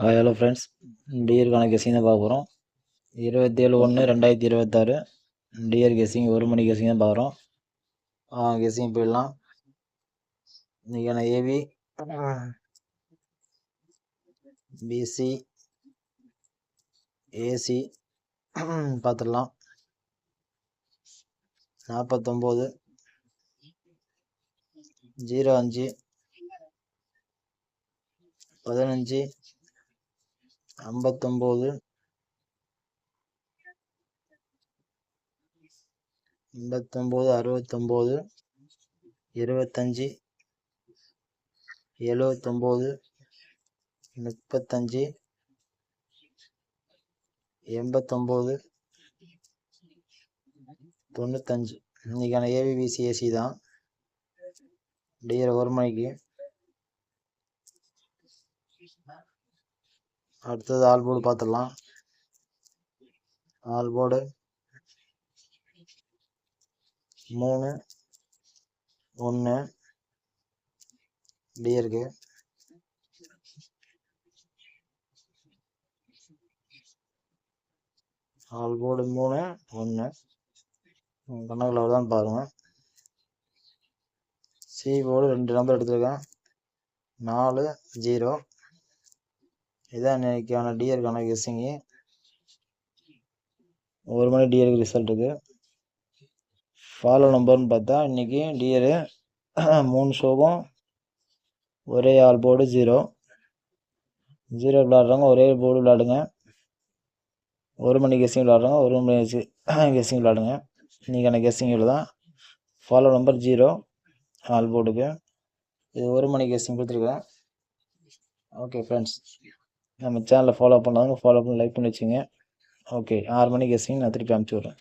Hello friends, டியருக்கான guessing தான் பார்க்க போகிறோம். 27/1/2026 டியர் கெஸிங் 1 மணி கெஸிங் தான் பார்க்குறோம். கெஸிங் போயிடலாம். இன்றைக்கான ஏவி பிசி ஏசி பார்த்துடலாம். 49 05 15 59 69 69 25 79 35 89 95. இன்றைக்கான ஏவிபிசி ஏசி தான். டியர் 1 மணிக்கு. அடுத்தது ஆல் போர்டு பார்த்துடலாம். All board 3 1 டியருக்கு. ஆல் போர்டு 3 1 கணக்கில் தான் பாருங்க. சி போர்டு 2 நம்பர் எடுத்துருக்கேன். 4 0. இதான் இன்னைக்கான டியருக்கான கெஸ்ஸிங்கு. 1 மணி டியருக்கு ரிசல்ட் இருக்கு. ஃபாலோ நம்பர்னு பார்த்தா இன்னைக்கு டியரு 3 ஷோவும் ஒரே ஆல் போர்டு 0 விளையாடுறவங்க ஒரே போர்டு விளையாடுங்க. 1 மணி கெஸ்ஸிங் விளையாடுறவங்க 1 மணி கெஸ்ஸிங் விளையாடுங்க. இன்றைக்கான கெஸ்ஸிங்கில் தான் ஃபாலோ நம்பர் 0 ஆல் போர்டுக்கு. இது 1 மணி கெஸ்ஸிங் கொடுத்துருக்கேன். ஓகே ஃப்ரெண்ட்ஸ், நம்ம சேனலை ஃபாலோ பண்ணாதவங்க ஃபாலோ பண்ணி லைக் பண்ணி வச்சுங்க. ஓகே, 6 மணி கெஸ்ஸிங் நான் திருப்பி அனுப்பிச்சி விட்றேன்.